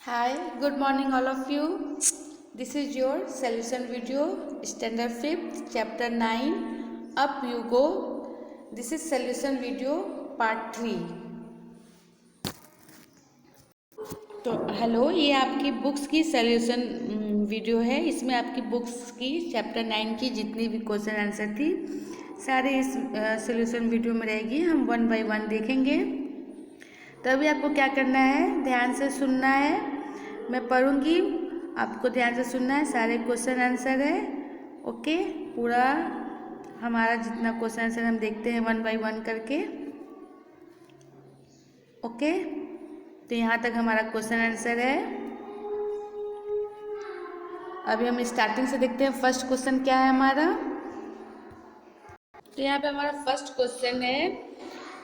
Hi, good morning all of you. This is your solution video, standard 5th, chapter 9, Up You Go. This is solution video part 3. तो hello, ये आपकी books की solution video है। इसमें आपकी books की chapter 9 की जितनी भी क्वेश्चन आंसर थी सारे इस सॉल्यूशन वीडियो में रहेगी। हम 1 बाय 1 देखेंगे। तो अभी आपको क्या करना है, ध्यान से सुनना है। मैं पढ़ूंगी, आपको ध्यान से सुनना है। सारे क्वेश्चन आंसर है, ओके। पूरा हमारा जितना क्वेश्चन आंसर हम देखते हैं 1 बाय 1 करके, ओके। तो यहाँ तक हमारा क्वेश्चन आंसर है। अभी हम स्टार्टिंग से देखते हैं फर्स्ट क्वेश्चन क्या है हमारा। तो यहाँ पे हमारा फर्स्ट क्वेश्चन है,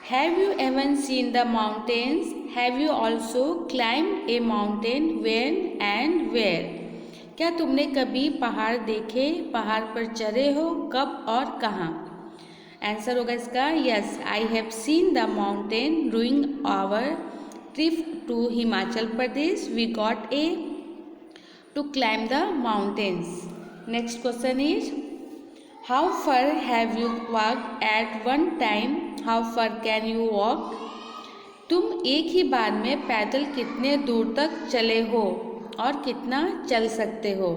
have you even seen the mountains, have you also climb a mountain, when and where. क्या तुमने कभी पहाड़ देखे, पहाड़ पर चढ़े हो, कब और कहाँ। आंसर होगा इसका yes, I have seen the mountain during our trip to Himachal Pradesh, we got a to climb the mountains. Next question is, how far have you walk at one time, how far can you walk. तुम एक ही बार में पैदल कितने दूर तक चले हो और कितना चल सकते हो।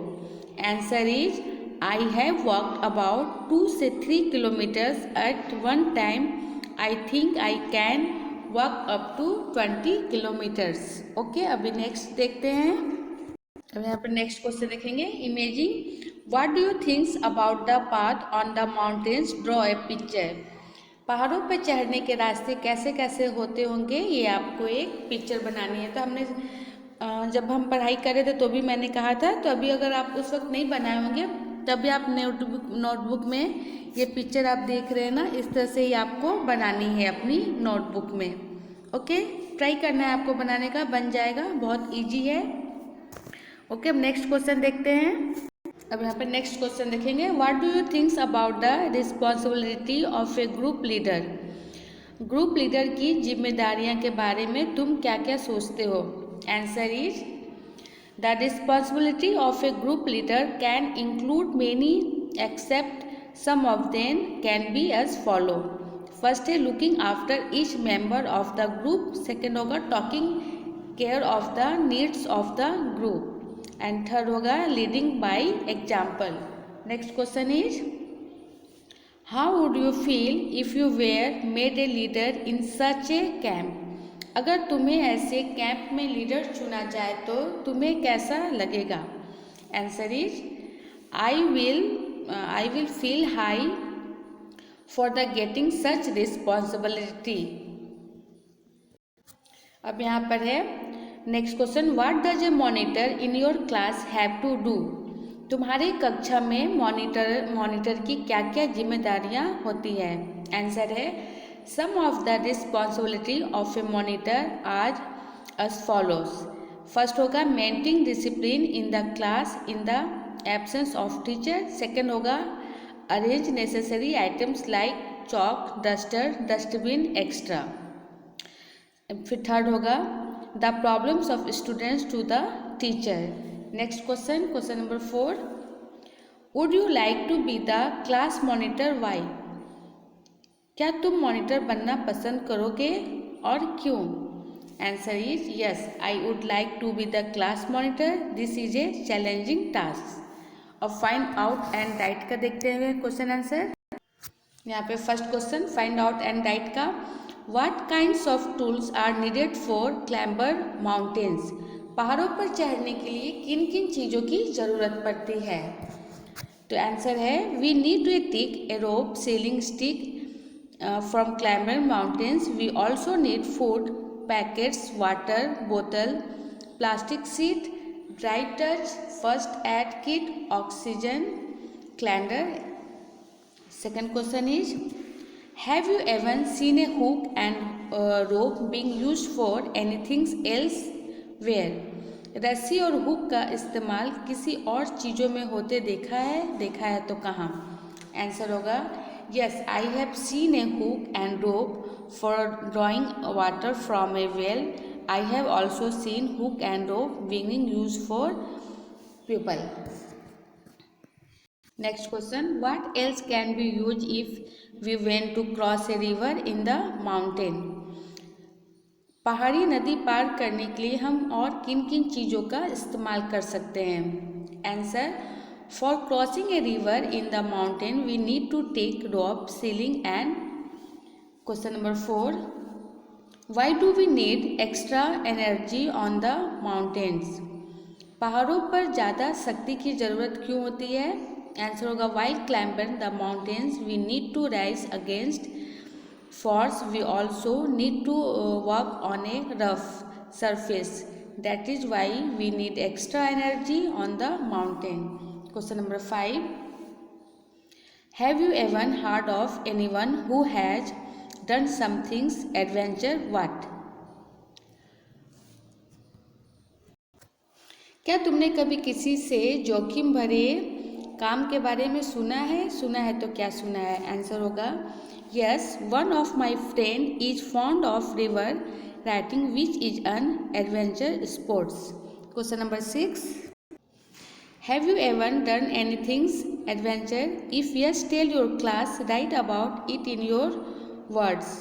Answer is, I have walked about 2 से 3 kilometres at one time, I think I can walk up to 20 kilometres. Okay, अभी नेक्स्ट देखते हैं। अब यहाँ पर नेक्स्ट क्वेश्चन देखेंगे, imaging what do you thinks about the path on the mountains, draw a picture. पहाड़ों पर चढ़ने के रास्ते कैसे कैसे होते होंगे, ये आपको एक पिक्चर बनानी है। तो हमने जब हम पढ़ाई कर रहे थे तो भी मैंने कहा था, तो अभी अगर आप उस वक्त नहीं बनाए होंगे तभी आप नोटबुक में ये पिक्चर आप देख रहे हैं ना, इस तरह से ही आपको बनानी है अपनी नोटबुक में, ओके। ट्राई करना है आपको बनाने का, बन जाएगा, बहुत ईजी है, ओके। अब नेक्स्ट क्वेश्चन देखते हैं। अब यहाँ पे नेक्स्ट क्वेश्चन देखेंगे, what do you thinks about the responsibility of a group leader. Group leader की जिम्मेदारियाँ के बारे में तुम क्या क्या सोचते हो। Answer is, the responsibility of a group leader can include many except some of them can be as follow. First है looking after each member of the group, second होगा talking care of the needs of the group, and third होगा leading by example. Next question is, how would you feel if you were made a leader in such a camp. अगर तुम्हें ऐसे camp में leader चुना जाए तो तुम्हें कैसा लगेगा। Answer is, I will feel high for the getting such responsibility. अब यहाँ पर है next question, what does a monitor in your class have to do. तुम्हारी कक्षा में मॉनिटर की क्या क्या जिम्मेदारियाँ होती है। आंसर है, some of the responsibility of a monitor are as follows. First होगा maintain discipline in the class in the absence of teacher, second होगा arrange necessary items like chalk, duster, dustbin extra, फिर third होगा the problems of students to the teacher. Next question, question number 4, would you like to be the class monitor, why. क्या तुम monitor बनना पसंद करोगे और क्यों। Answer is yes, I would like to be the class monitor, this is a challenging task. अब find out and write का देखते हैं क्वेश्चन आंसर। यहाँ पे first question find out and write का, What kinds of tools are needed for climber mountains? पहाड़ों पर चढ़ने के लिए किन किन चीज़ों की ज़रूरत पड़ती है। तो आंसर है, we need a tick, a rope, selling stick from climber mountains, we also need food packets, water बोतल, plastic sheet, dry touch, first aid kit, oxygen, calendar. Second question is, have you ever seen a hook and rope being used for anything else where। रस्सी और hook का इस्तेमाल किसी और चीज़ों में होते देखा है तो कहाँ। आंसर होगा yes, I have scene A hook and rope for drawing water from A well I have also seen hook and rope being used for people. Next question, what else can be used if we went to cross a river in the mountain? पहाड़ी नदी पार करने के लिए हम और किन किन चीज़ों का इस्तेमाल कर सकते हैं? Answer, for crossing a river in the mountain we need to take rope, sealing and question number 4, why do we need extra energy on the mountains? पहाड़ों पर ज़्यादा शक्ति की ज़रूरत क्यों होती है? आंसर होगा, while climbing the mountains we need to rise against force, we also need to walk on a rough surface. That is why we need extra energy on the mountain. Question number 5, have you ever heard of anyone who has done something adventure? What? क्या तुमने कभी किसी से जोखिम भरे काम के बारे में सुना है? सुना है तो क्या सुना है? आंसर होगा, yes, one of my friend is fond of river rafting, which is an adventure sports. Question number 6, have you ever done anything adventure? If yes, tell your class, write about it in your words.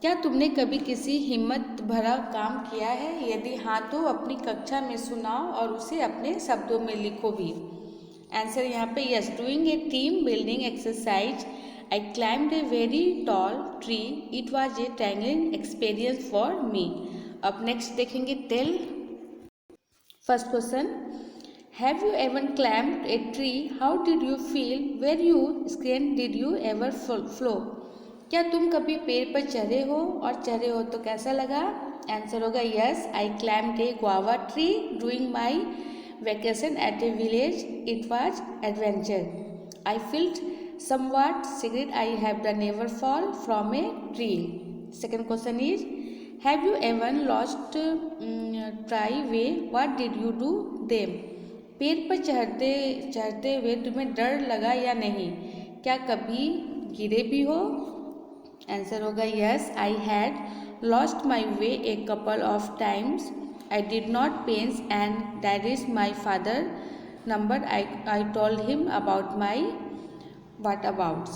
क्या तुमने कभी किसी हिम्मत भरा काम किया है? यदि हाँ तो अपनी कक्षा में सुनाओ और उसे अपने शब्दों में लिखो भी. आंसर यहाँ पे yes, doing a team building exercise, I climbed a very tall tree. It was a tangling experience for me. अब नेक्स्ट देखेंगे tell. First question, have you ever climbed a tree? How did you feel? Were you screen? Did you ever flow? क्या तुम कभी पेड़ पर चढ़े हो और चढ़े हो तो कैसा लगा? आंसर होगा, yes, I climbed a guava tree doing my vacation at a village. It was adventure. I field somewhat secret. I have the never fall from a tree. Second question is, have you ever lost try way? What did you do them? पेड़ पर चढ़ते हुए तुम्हें डर लगा या नहीं? क्या कभी गिरे भी हो? आंसर होगा, yes, I had lost my way a couple of times. I did not pains and that is my father number. I told him about my what abouts.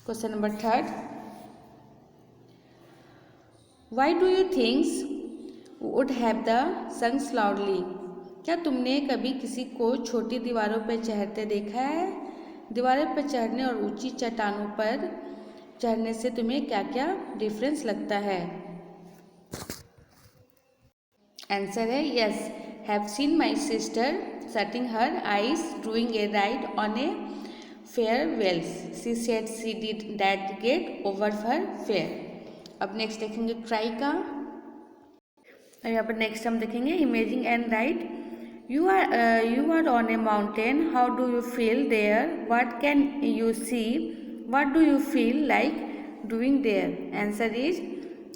Question number 3, why do you think would have the sung loudly? क्या तुमने कभी किसी को छोटी दीवारों पर चढ़ते देखा है? दीवारों पर चढ़ने और ऊंची चट्टानों पर चढ़ने से तुम्हें क्या क्या डिफरेंस लगता है? आंसर है, yes, have seen my sister shutting her eyes doing a ride on a farewells. She said she did that get over her fear. अब नेक्स्ट देखेंगे ट्राई का. यहाँ पर नेक्स्ट हम देखेंगे imagine and write. You are on a mountain. How do you feel there? What can you see? What do you feel like doing there? Answer is,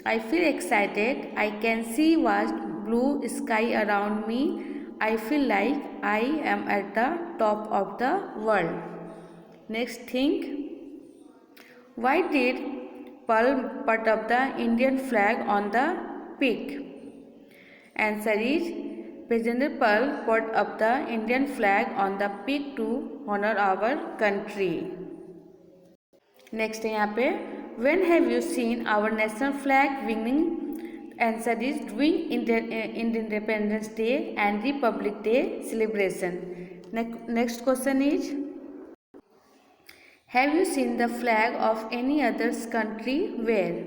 I feel excited. I can see vast blue sky around me. I feel like I am at the top of the world. Next, think. Why did Pearl put up the Indian flag on the peak? Answer is, President Pearl put up the Indian flag on the peak to honor our country. Next है यहाँ पे, when have you seen our national flag waving? Answer is, during Independence Day and Republic Day celebration. Next question is, have you seen the flag of any other country? Where?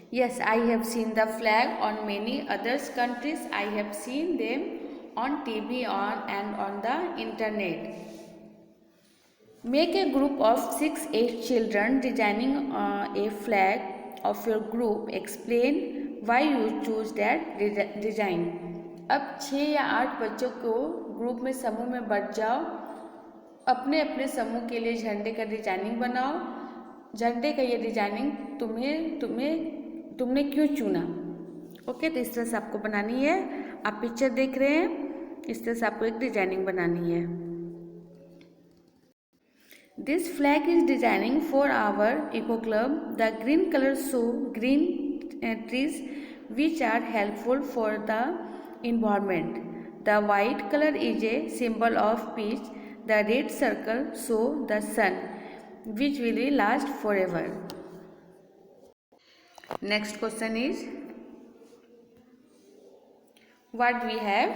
Yes, I have seen the flag on many other countries. I have seen them on TV and on the internet. Make a group of 6-8 children designing a flag of your group. Explain why you choose that design. अब 6 या 8 बच्चों को group में समूह में बढ़ जाओ. अपने अपने समूह के लिए झंडे का डिजाइनिंग बनाओ. झंडे का ये डिजाइनिंग तुमने क्यों चुना? ओके, तो इस तरह से आपको बनानी है. आप पिक्चर देख रहे हैं, इस तरह से आपको एक डिजाइनिंग बनानी है. This flag is designing for our eco club. The green colors show green trees which are helpful for the environment. The white color is a symbol of peace. The red circle shows the sun, which will last forever. Next question is, what we have?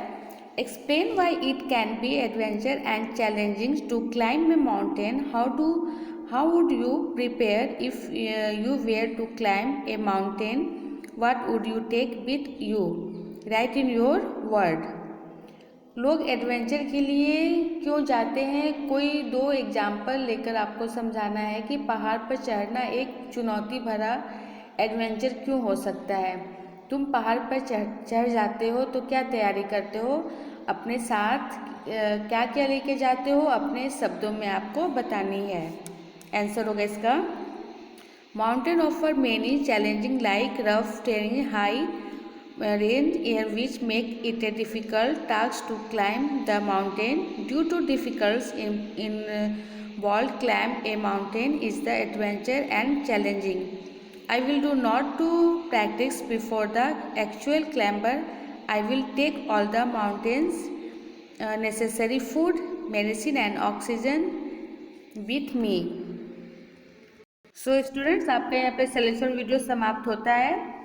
Explain why it can be adventure and challenging to climb a mountain. How would you prepare if you were to climb a mountain? What would you take with you? Write in your word. लोग adventure के लिए क्यों जाते हैं? कोई 2 example लेकर आपको समझाना है कि पहाड़ पर चढ़ना एक चुनौती भरा एडवेंचर क्यों हो सकता है। तुम पहाड़ पर चढ़ जाते हो तो क्या तैयारी करते हो? अपने साथ क्या क्या लेके जाते हो? अपने शब्दों में आपको बतानी है। आंसर होगा इसका, mountain offer many challenging like rough terrain, high range air which make it a difficult task to climb the mountain. Due to difficulties involved climb a mountain is the adventure and challenging. I will do not to practice before the actual climber. I will take all the mountains necessary food, medicine and oxygen with me. So students, आपका यहाँ पे solution video समाप्त होता है।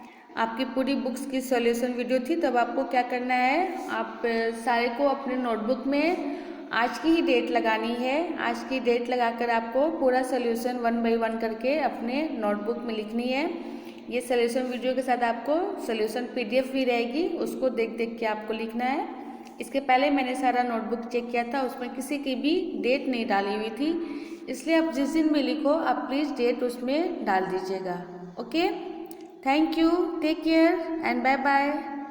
आपकी पूरी books की solution video थी। तब आपको क्या करना है, आप सारे को अपने नोटबुक में आज की ही डेट लगानी है। आज की डेट लगाकर आपको पूरा सॉल्यूशन 1 बाय 1 करके अपने नोटबुक में लिखनी है। ये सॉल्यूशन वीडियो के साथ आपको सॉल्यूशन PDF भी रहेगी, उसको देख देख के आपको लिखना है। इसके पहले मैंने सारा नोटबुक चेक किया था, उसमें किसी की भी डेट नहीं डाली हुई थी, इसलिए आप जिस दिन भी लिखो आप प्लीज़ डेट उसमें डाल दीजिएगा। Okay, thank you, take care and bye bye.